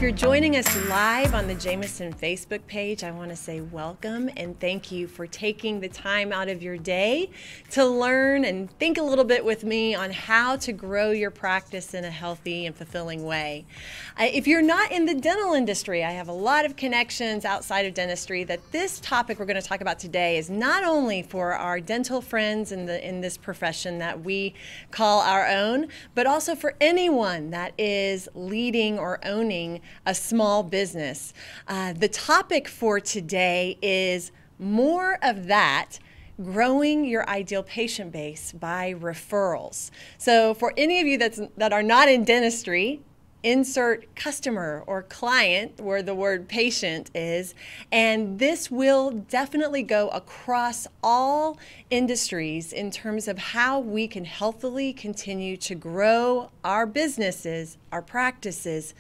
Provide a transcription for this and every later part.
you're joining us live on the Jameson Facebook page, I want to say welcome and thank you for taking the time out of your day to learn and think a little bit with me on how to grow your practice in a healthy and fulfilling way. If you're not in the dental industry, I have a lot of connections outside of dentistry that this topic we're going to talk about today is not only for our dental friends in this profession that we call our own, but also for anyone that is leading or owning a small business. The topic for today is more of that, growing your ideal patient base by referrals. So for any of you that are not in dentistry, insert customer or client where the word patient is, and this will definitely go across all industries in terms of how we can healthily continue to grow our businesses, our practices,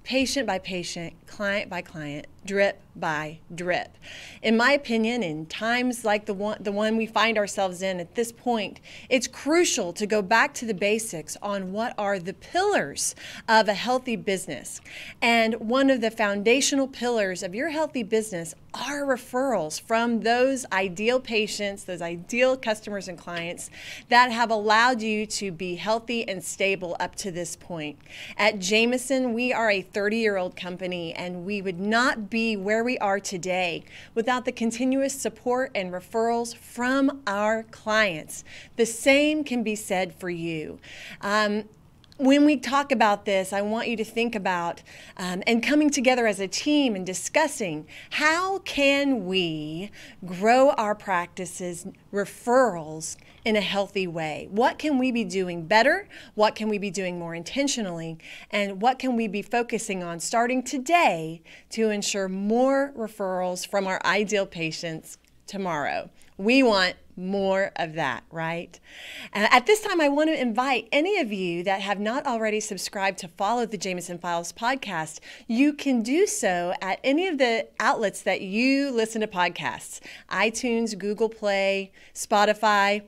patient by patient, client by client, drip by drip. In my opinion, in times like the one we find ourselves in at this point, it's crucial to go back to the basics on what are the pillars of a healthy business. And one of the foundational pillars of your healthy business are referrals from those ideal patients, those ideal customers and clients that have allowed you to be healthy and stable up to this point. At Jameson, we are a 30-year-old company, and we would not be where we are today without the continuous support and referrals from our clients. The same can be said for you. When we talk about this, I want you to think about and coming together as a team and discussing how can we grow our practices, referrals in a healthy way. What can we be doing better? What can we be doing more intentionally? And what can we be focusing on starting today to ensure more referrals from our ideal patients tomorrow? We want more of that, right? At this time, I want to invite any of you that have not already subscribed to follow the Jameson Files podcast. You can do so at any of the outlets that you listen to podcasts: iTunes, Google Play, Spotify.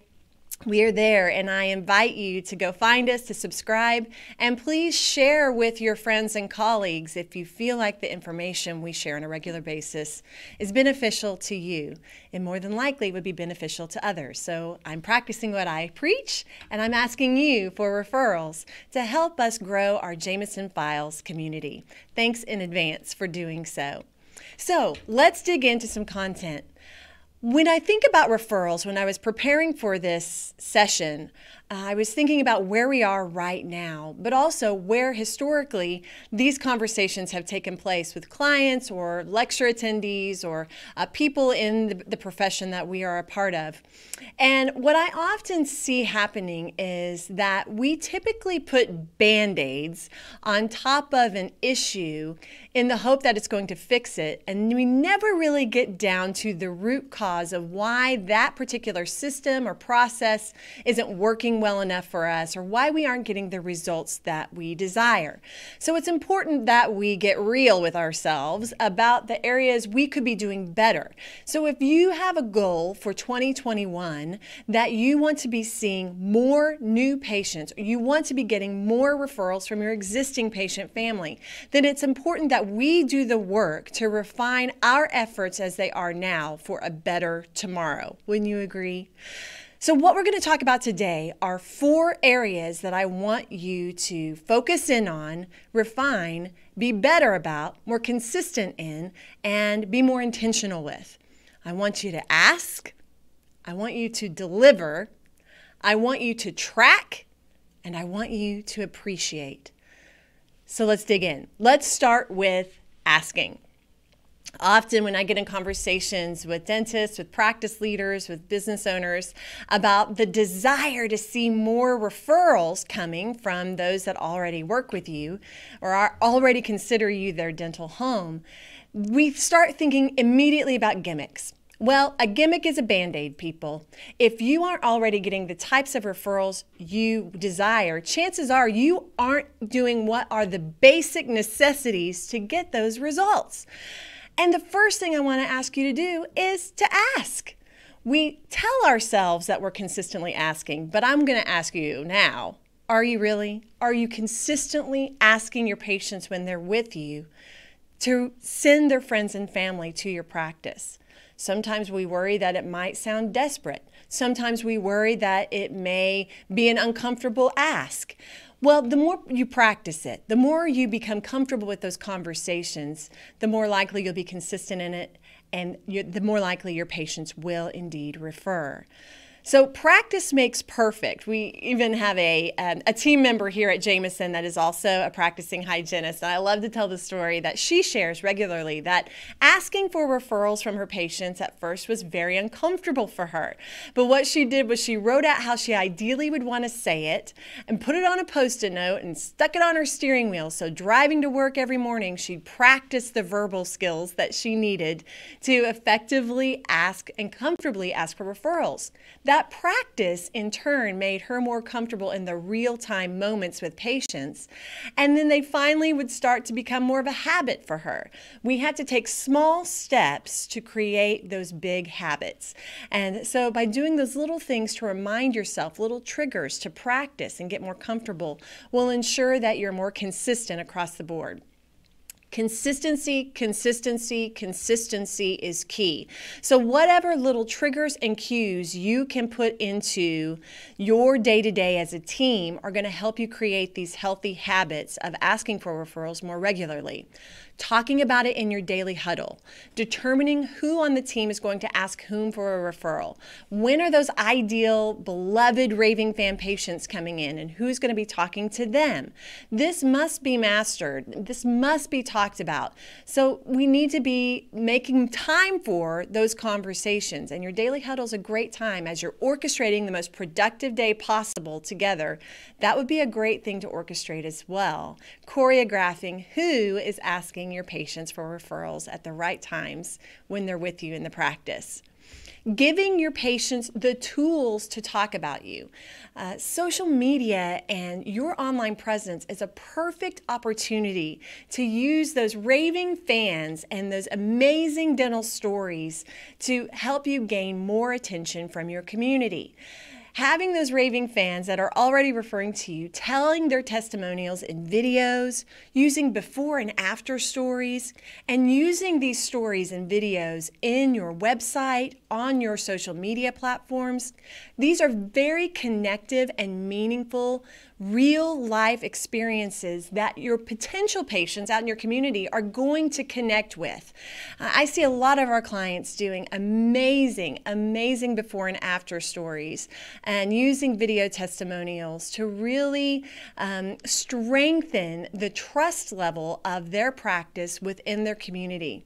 We are there, and I invite you to go find us, to subscribe, and please share with your friends and colleagues if you feel like the information we share on a regular basis is beneficial to you, and more than likely would be beneficial to others. So I'm practicing what I preach, and I'm asking you for referrals to help us grow our Jameson Files community. Thanks in advance for doing so. So let's dig into some content. When I think about referrals, when I was preparing for this session, I was thinking about where we are right now, but also where historically these conversations have taken place with clients or lecture attendees or people in the profession that we are a part of. And what I often see happening is that we typically put Band-Aids on top of an issue in the hope that it's going to fix it, and we never really get down to the root cause of why that particular system or process isn't working well enough for us, or why we aren't getting the results that we desire. So it's important that we get real with ourselves about the areas we could be doing better. So if you have a goal for 2021 that you want to be seeing more new patients, or you want to be getting more referrals from your existing patient family, then it's important that we do the work to refine our efforts as they are now for a better tomorrow. Wouldn't you agree? So what we're going to talk about today are 4 areas that I want you to focus in on, refine, be better about, more consistent in, and be more intentional with. I want you to ask, I want you to deliver, I want you to track, and I want you to appreciate. So let's dig in. Let's start with asking. Often when I get in conversations with dentists, with practice leaders, with business owners about the desire to see more referrals coming from those that already work with you or already consider you their dental home, we start thinking immediately about gimmicks. Well, a gimmick is a Band-Aid, people. If you aren't already getting the types of referrals you desire, chances are you aren't doing what are the basic necessities to get those results. And the first thing I want to ask you to do is to ask. We tell ourselves that we're consistently asking, but I'm going to ask you now, Are you really? Are you consistently asking your patients when they're with you to send their friends and family to your practice? Sometimes we worry that it might sound desperate. Sometimes we worry that it may be an uncomfortable ask. Well, the more you practice it, the more you become comfortable with those conversations, the more likely you'll be consistent in it, and the more likely your patients will indeed refer. So practice makes perfect. We even have a team member here at Jameson that is also a practicing hygienist. And I love to tell the story that she shares regularly, that asking for referrals from her patients at first was very uncomfortable for her. But what she did was she wrote out how she ideally would want to say it and put it on a Post-it note and stuck it on her steering wheel. So driving to work every morning, she'd practice the verbal skills that she needed to effectively ask and comfortably ask for referrals. That practice, in turn, made her more comfortable in the real-time moments with patients, and then they finally would start to become more of a habit for her. We had to take small steps to create those big habits. And so by doing those little things to remind yourself, little triggers to practice and get more comfortable, will ensure that you're more consistent across the board. Consistency, consistency, consistency is key. So whatever little triggers and cues you can put into your day-to-day as a team are going to help you create these healthy habits of asking for referrals more regularly. Talking about it in your daily huddle, determining who on the team is going to ask whom for a referral. When are those ideal, beloved raving fan patients coming in, and who's going to be talking to them? This must be mastered. This must be talked about. So we need to be making time for those conversations, and your daily huddle is a great time as you're orchestrating the most productive day possible together. That would be a great thing to orchestrate as well. Choreographing who is asking your patients for referrals at the right times when they're with you in the practice. Giving your patients the tools to talk about you. Social media and your online presence is a perfect opportunity to use those raving fans and those amazing dental stories to help you gain more attention from your community. Having those raving fans that are already referring to you, telling their testimonials in videos, using before and after stories, and using these stories and videos in your website, on your social media platforms. These are very connective and meaningful real life experiences that your potential patients out in your community are going to connect with. I see a lot of our clients doing amazing, amazing before and after stories and using video testimonials to really strengthen the trust level of their practice within their community.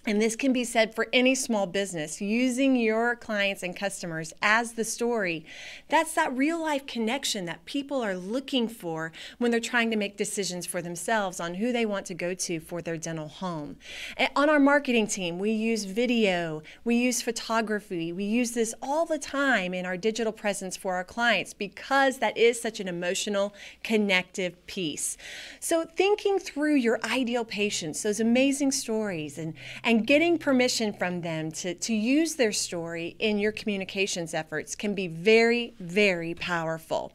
And this can be said for any small business, using your clients and customers as the story. That's that real life connection that people are looking for when they're trying to make decisions for themselves on who they want to go to for their dental home. And on our marketing team, we use video, we use photography, we use this all the time in our digital presence for our clients because that is such an emotional, connective piece. So thinking through your ideal patients, those amazing stories, and getting permission from them to use their story in your communications efforts can be very, very powerful.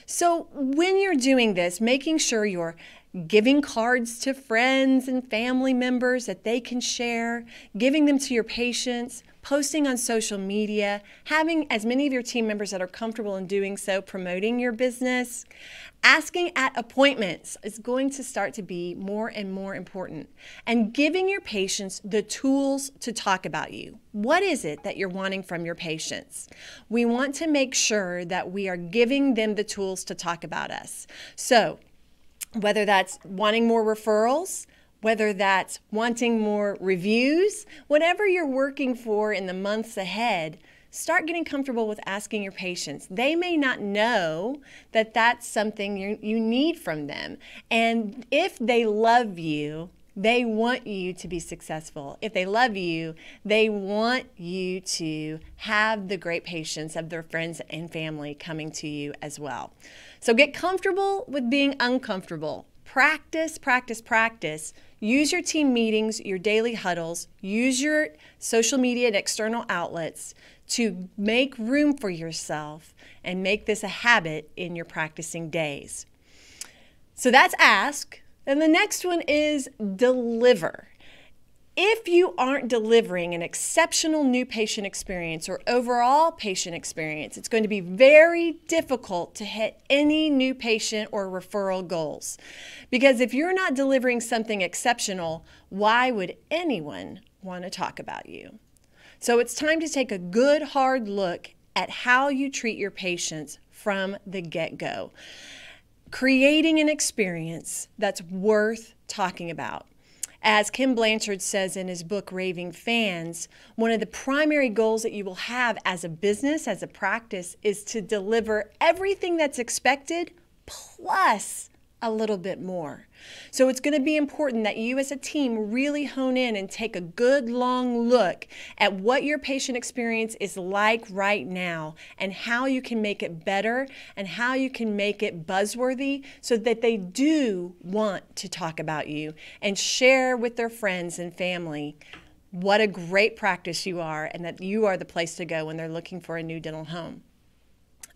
So when you're doing this, making sure you're giving cards to friends and family members that they can share, giving them to your patients, posting on social media, having as many of your team members that are comfortable in doing so, promoting your business, asking at appointments is going to start to be more and more important, and giving your patients the tools to talk about you. What is it that you're wanting from your patients? We want to make sure that we are giving them the tools to talk about us. So whether that's wanting more referrals, whether that's wanting more reviews, whatever you're working for in the months ahead, start getting comfortable with asking your patients. They may not know that that's something you need from them. And if they love you, they want you to be successful. If they love you, they want you to have the great patients of their friends and family coming to you as well. So get comfortable with being uncomfortable. Practice, practice, practice. Use your team meetings, your daily huddles, use your social media and external outlets to make room for yourself and make this a habit in your practicing days. So that's ask. And the next one is deliver. If you aren't delivering an exceptional new patient experience or overall patient experience, it's going to be very difficult to hit any new patient or referral goals. Because if you're not delivering something exceptional, why would anyone want to talk about you? So it's time to take a good hard look at how you treat your patients from the get-go. Creating an experience that's worth talking about. As Kim Blanchard says in his book, Raving Fans, one of the primary goals that you will have as a business, as a practice, is to deliver everything that's expected plus a little bit more. So it's going to be important that you as a team really hone in and take a good long look at what your patient experience is like right now and how you can make it better and how you can make it buzzworthy so that they do want to talk about you and share with their friends and family what a great practice you are and that you are the place to go when they're looking for a new dental home.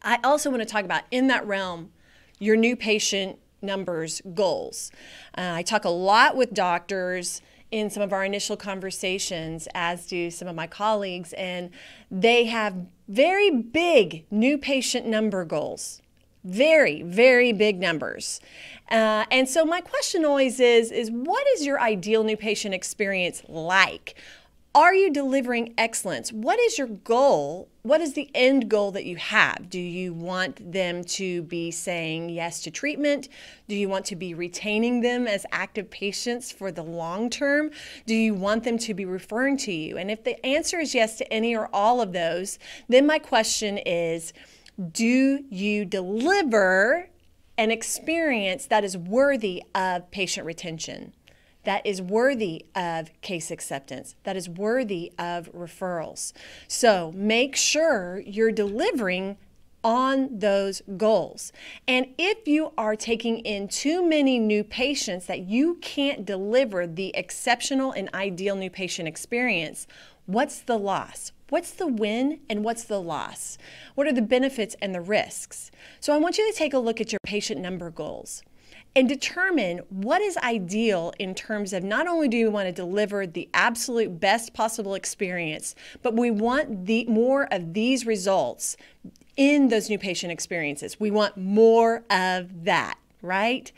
I also want to talk about, in that realm, your new patient numbers goals. I talk a lot with doctors in some of our initial conversations, as do some of my colleagues, and they have very big new patient number goals. Very, very big numbers. And so my question always is what is your ideal new patient experience like? Are you delivering excellence? What is your goal? What is the end goal that you have? Do you want them to be saying yes to treatment? Do you want to be retaining them as active patients for the long term? Do you want them to be referring to you? And if the answer is yes to any or all of those, then my question is, do you deliver an experience that is worthy of patient retention? That is worthy of case acceptance, that is worthy of referrals. So make sure you're delivering on those goals. And if you are taking in too many new patients that you can't deliver the exceptional and ideal new patient experience, what's the loss? What's the win and what's the loss? What are the benefits and the risks? So I want you to take a look at your patient number goals and determine what is ideal in terms of not only do you want to deliver the absolute best possible experience, but we want more of these results in those new patient experiences. We want more of that, right?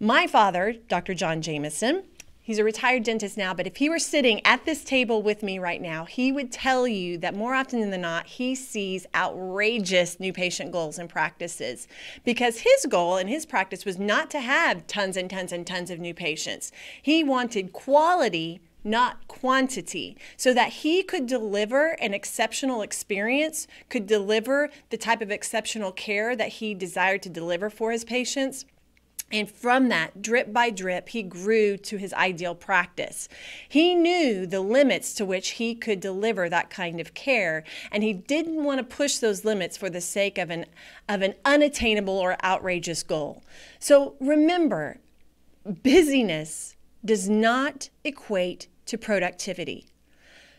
My father, Dr. John Jameson, he's a retired dentist now, but if he were sitting at this table with me right now, he would tell you that more often than not, he sees outrageous new patient goals and practices because his goal in his practice was not to have tons and tons and tons of new patients. He wanted quality, not quantity, so that he could deliver an exceptional experience, could deliver the type of exceptional care that he desired to deliver for his patients. And from that, drip by drip, he grew to his ideal practice. He knew the limits to which he could deliver that kind of care, and he didn't want to push those limits for the sake of an unattainable or outrageous goal. So remember, busyness does not equate to productivity.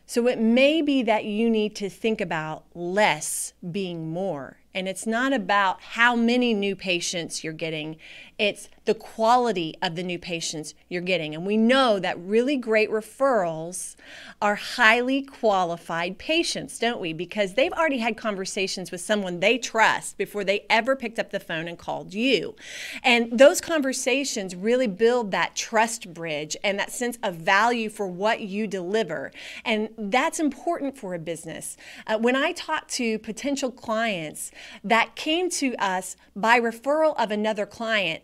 So it may be that you need to think about less being more. And it's not about how many new patients you're getting. It's the quality of the new patients you're getting. And we know that really great referrals are highly qualified patients, don't we? Because they've already had conversations with someone they trust before they ever picked up the phone and called you. And those conversations really build that trust bridge and that sense of value for what you deliver. And that's important for a business. When I talk to potential clients that came to us by referral of another client,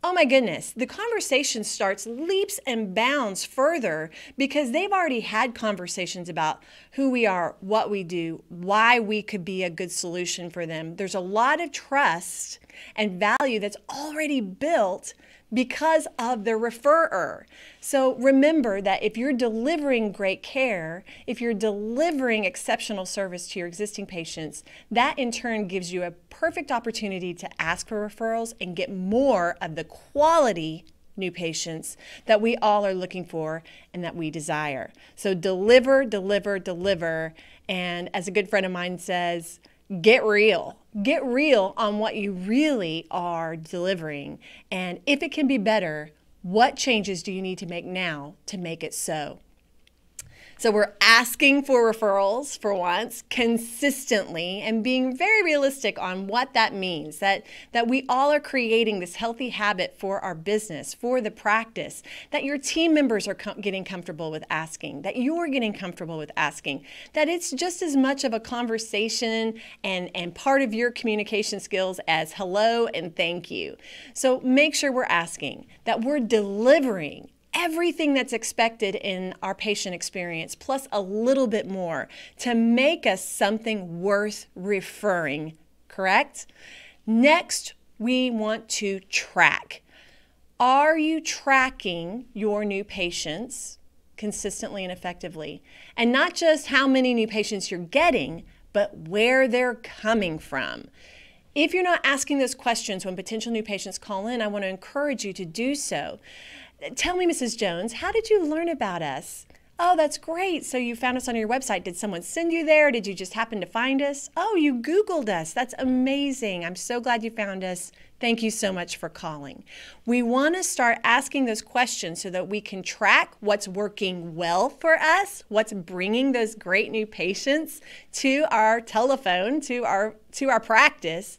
oh my goodness, the conversation starts leaps and bounds further because they've already had conversations about who we are, what we do, why we could be a good solution for them. There's a lot of trust and value that's already built because of the referrer. So remember that if you're delivering great care, if you're delivering exceptional service to your existing patients, that in turn gives you a perfect opportunity to ask for referrals and get more of the quality new patients that we all are looking for and that we desire. So deliver, deliver, deliver. And as a good friend of mine says, get real. Get real on what you really are delivering. And if it can be better, what changes do you need to make now to make it so? So we're asking for referrals for once, consistently, and being very realistic on what that means, that we all are creating this healthy habit for our business, for the practice, that your team members are getting comfortable with asking, that you're getting comfortable with asking, that it's just as much of a conversation and part of your communication skills as hello and thank you. So make sure we're asking, that we're delivering everything that's expected in our patient experience, plus a little bit more to make us something worth referring, correct? Next, we want to track. Are you tracking your new patients consistently and effectively? And not just how many new patients you're getting, but where they're coming from. If you're not asking those questions when potential new patients call in, I want to encourage you to do so. Tell me, Mrs. Jones, how did you learn about us? Oh, that's great. So you found us on your website. Did someone send you there? Did you just happen to find us? Oh, you Googled us. That's amazing. I'm so glad you found us. Thank you so much for calling. We want to start asking those questions so that we can track what's working well for us, what's bringing those great new patients to our telephone, to our practice,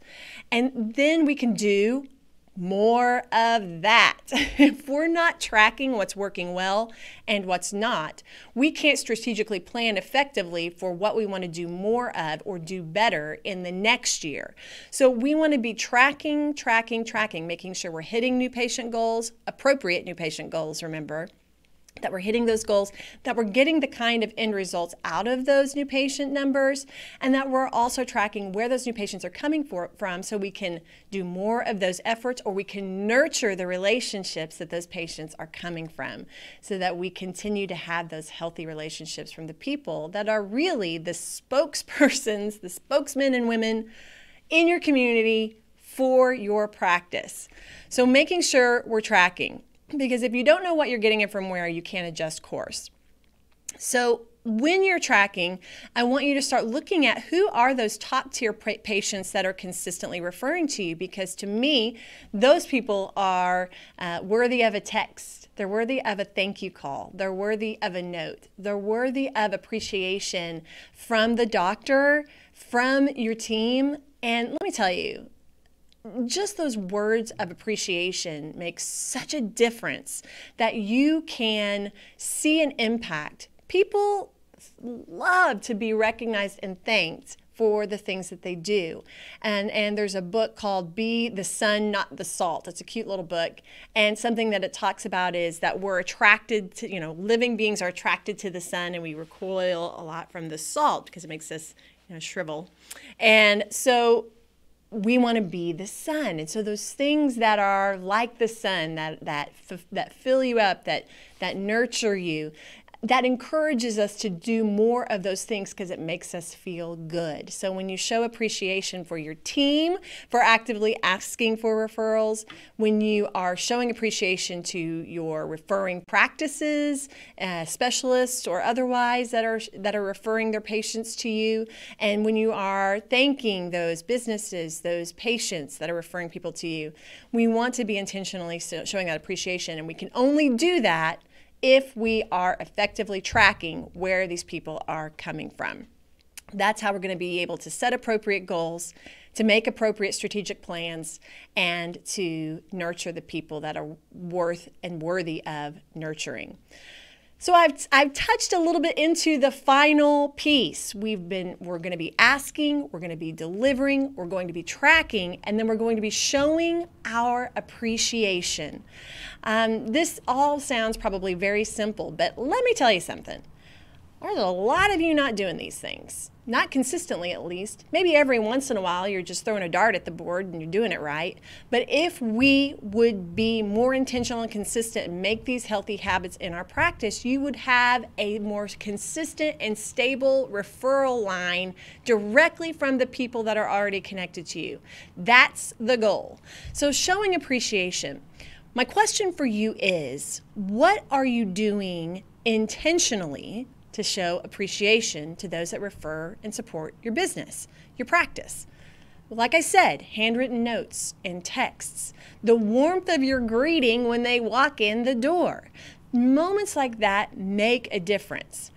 and then we can do more of that. If we're not tracking what's working well and what's not, we can't strategically plan effectively for what we want to do more of or do better in the next year. So we want to be tracking, making sure we're hitting new patient goals, appropriate new patient goals, remember, that we're hitting those goals, that we're getting the kind of end results out of those new patient numbers, and that we're also tracking where those new patients are coming from so we can do more of those efforts, or we can nurture the relationships that those patients are coming from so that we continue to have those healthy relationships from the people that are really the spokespersons, the spokesmen and women in your community for your practice. So making sure we're tracking. Because if you don't know what you're getting it from where, you can't adjust course. So when you're tracking, I want you to start looking at who are those top tier patients that are consistently referring to you, because to me, those people are worthy of a text. They're worthy of a thank you call. They're worthy of a note. They're worthy of appreciation from the doctor, from your team. And let me tell you, just those words of appreciation make such a difference that you can see an impact. People love to be recognized and thanked for the things that they do. And there's a book called Be the Sun, Not the Salt. It's a cute little book. And something that it talks about is that we're attracted to, living beings are attracted to the sun, and we recoil a lot from the salt because it makes us shrivel. And so we want to be the sun. And so those things that are like the sun, that fill you up, that nurture you, that encourages us to do more of those things because it makes us feel good. So when you show appreciation for your team, for actively asking for referrals, when you are showing appreciation to your referring practices, specialists or otherwise that are referring their patients to you, and when you are thanking those businesses, those patients that are referring people to you, we want to be intentionally showing that appreciation, and we can only do that if we are effectively tracking where these people are coming from. That's how we're going to be able to set appropriate goals, to make appropriate strategic plans, and to nurture the people that are worth and worthy of nurturing. So I've touched a little bit into the final piece. We're going to be asking, we're going to be delivering, we're going to be tracking, and then we're going to be showing our appreciation. This all sounds probably very simple, but let me tell you something. There's a lot of you not doing these things. Not consistently, at least. Maybe every once in a while you're just throwing a dart at the board and you're doing it right. But if we would be more intentional and consistent and make these healthy habits in our practice, you would have a more consistent and stable referral line directly from the people that are already connected to you. That's the goal. So showing appreciation. My question for you is, what are you doing intentionally to show appreciation to those that refer and support your business, your practice? Like I said, handwritten notes and texts, the warmth of your greeting when they walk in the door. Moments like that make a difference.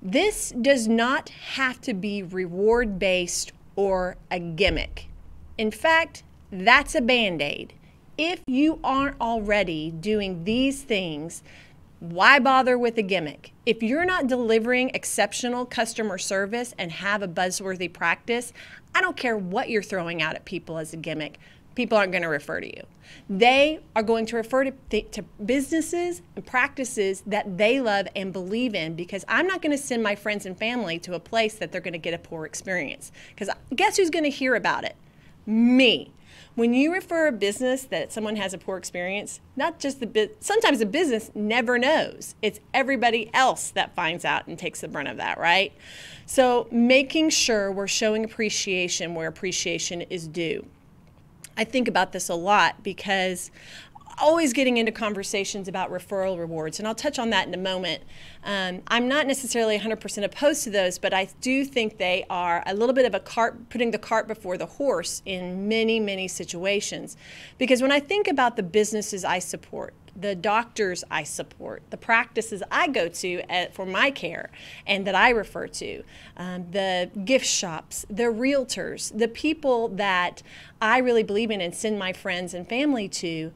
This does not have to be reward-based or a gimmick. In fact, that's a Band-Aid. If you aren't already doing these things, why bother with a gimmick? If you're not delivering exceptional customer service and have a buzzworthy practice, I don't care what you're throwing out at people as a gimmick. People aren't going to refer to you. They are going to refer to businesses and practices that they love and believe in, because I'm not going to send my friends and family to a place that they're going to get a poor experience. Because guess who's going to hear about it? Me. When you refer a business that someone has a poor experience, not just sometimes the business never knows. It's everybody else that finds out and takes the brunt of that, right? So making sure we're showing appreciation where appreciation is due. I think about this a lot because always getting into conversations about referral rewards, and I'll touch on that in a moment. I'm not necessarily 100% opposed to those, but I do think they are a little bit of putting the cart before the horse in many, many situations. Because when I think about the businesses I support, the doctors I support, the practices I go to for my care and that I refer to, the gift shops, the realtors, the people that I really believe in and send my friends and family to,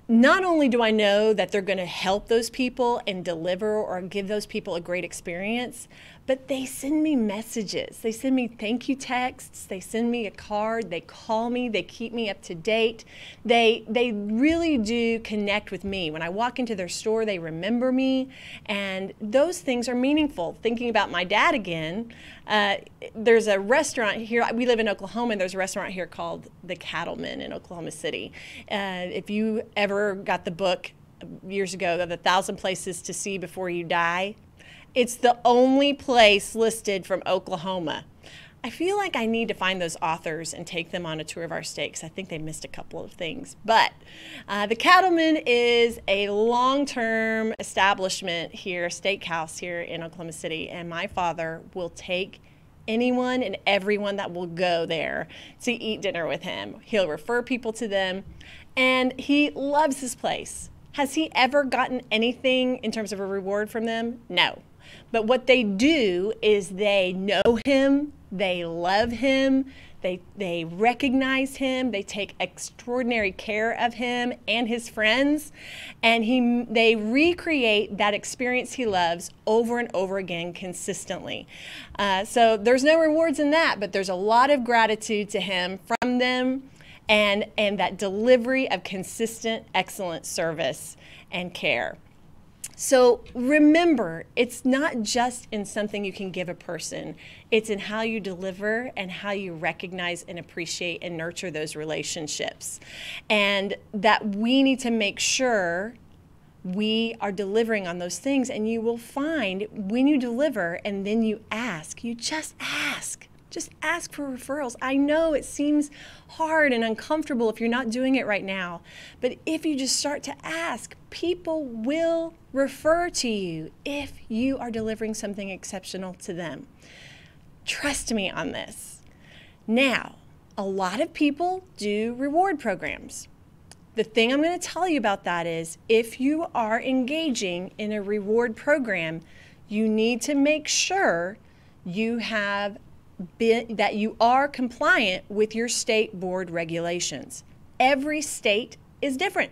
not only do I know that they're going to help those people and deliver or give those people a great experience, but they send me messages. They send me thank you texts. They send me a card. They call me. They keep me up to date. They really do connect with me. When I walk into their store, they remember me, and those things are meaningful. Thinking about my dad again, there's a restaurant here. We live in Oklahoma, and there's a restaurant here called The Cattleman in Oklahoma City. If you ever got the book years ago, The 1,000 Places to See Before You Die, it's the only place listed from Oklahoma. I feel like I need to find those authors and take them on a tour of our state, because I think they missed a couple of things. But the Cattleman is a long-term establishment here, a steakhouse here in Oklahoma City, and my father will take anyone and everyone that will go there to eat dinner with him. He'll refer people to them, and he loves this place. Has he ever gotten anything in terms of a reward from them? No. But what they do is they know him, they love him, they recognize him, they take extraordinary care of him and his friends, and they recreate that experience he loves over and over again consistently. So there's no rewards in that, but there's a lot of gratitude to him from them, and that delivery of consistent, excellent service and care. So remember, it's not just in something you can give a person. It's in how you deliver and how you recognize and appreciate and nurture those relationships. And that we need to make sure we are delivering on those things. And you will find when you deliver and then you ask, you just ask. Just ask for referrals. I know it seems hard and uncomfortable if you're not doing it right now, but if you just start to ask, people will refer to you if you are delivering something exceptional to them. Trust me on this. Now, a lot of people do reward programs. The thing I'm going to tell you about that is, if you are engaging in a reward program, you need to make sure that you are compliant with your state board regulations. Every state is different.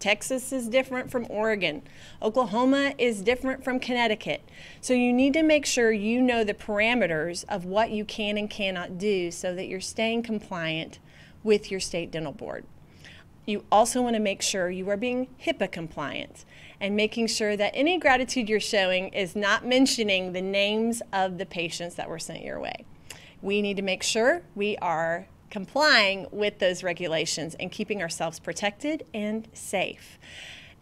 Texas is different from Oregon. Oklahoma is different from Connecticut. So you need to make sure you know the parameters of what you can and cannot do so that you're staying compliant with your state dental board. You also want to make sure you are being HIPAA compliant and making sure that any gratitude you're showing is not mentioning the names of the patients that were sent your way. We need to make sure we are complying with those regulations and keeping ourselves protected and safe.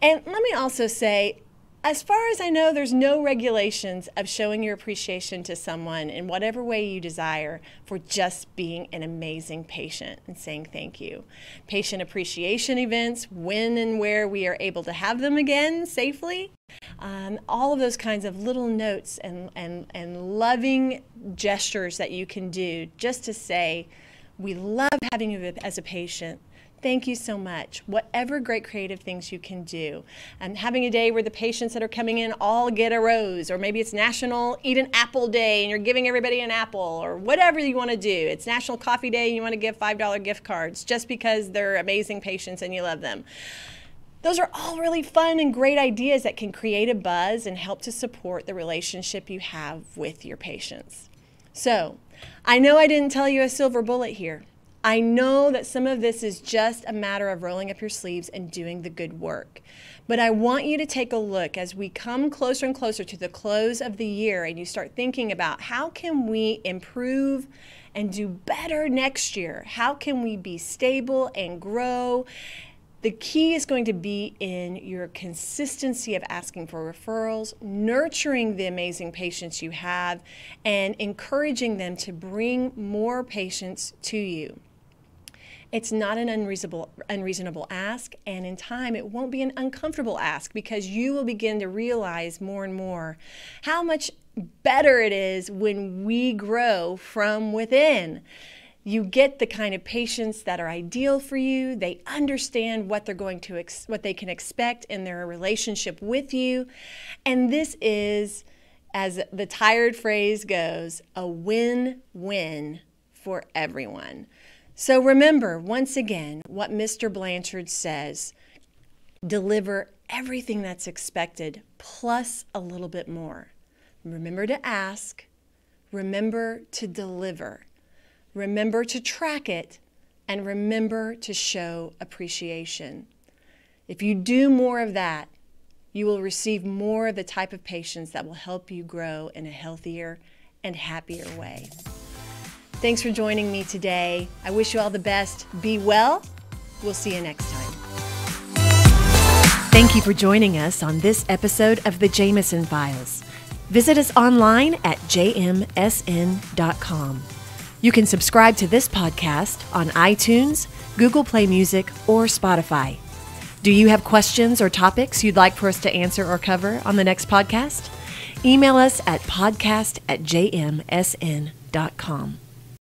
And let me also say, As far as I know, there's no regulations of showing your appreciation to someone in whatever way you desire for just being an amazing patient and saying thank you. Patient appreciation events, when and where we are able to have them again safely. All of those kinds of little notes and loving gestures that you can do just to say, we love having you as a patient. Thank you so much. Whatever great creative things you can do. And having a day where the patients that are coming in all get a rose, or maybe it's National Eat an Apple Day and you're giving everybody an apple, or whatever you want to do. It's National Coffee Day and you want to give $5 gift cards just because they're amazing patients and you love them. Those are all really fun and great ideas that can create a buzz and help to support the relationship you have with your patients. So, I know I didn't tell you a silver bullet here. I know that some of this is just a matter of rolling up your sleeves and doing the good work. But I want you to take a look as we come closer and closer to the close of the year and you start thinking about how can we improve and do better next year? How can we be stable and grow? The key is going to be in your consistency of asking for referrals, nurturing the amazing patients you have, and encouraging them to bring more patients to you. It's not an unreasonable ask, and in time it won't be an uncomfortable ask because you will begin to realize more and more how much better it is when we grow from within. You get the kind of patients that are ideal for you. They understand what they're going to what they can expect in their relationship with you, and this is, as the tired phrase goes, a win-win for everyone. So remember, once again, what Mr. Blanchard says, deliver everything that's expected plus a little bit more. Remember to ask, remember to deliver, remember to track it, and remember to show appreciation. If you do more of that, you will receive more of the type of patients that will help you grow in a healthier and happier way. Thanks for joining me today. I wish you all the best. Be well. We'll see you next time. Thank you for joining us on this episode of the Jameson Files. Visit us online at jmsn.com. You can subscribe to this podcast on iTunes, Google Play Music, or Spotify. Do you have questions or topics you'd like for us to answer or cover on the next podcast? Email us at podcast@jmsn.com.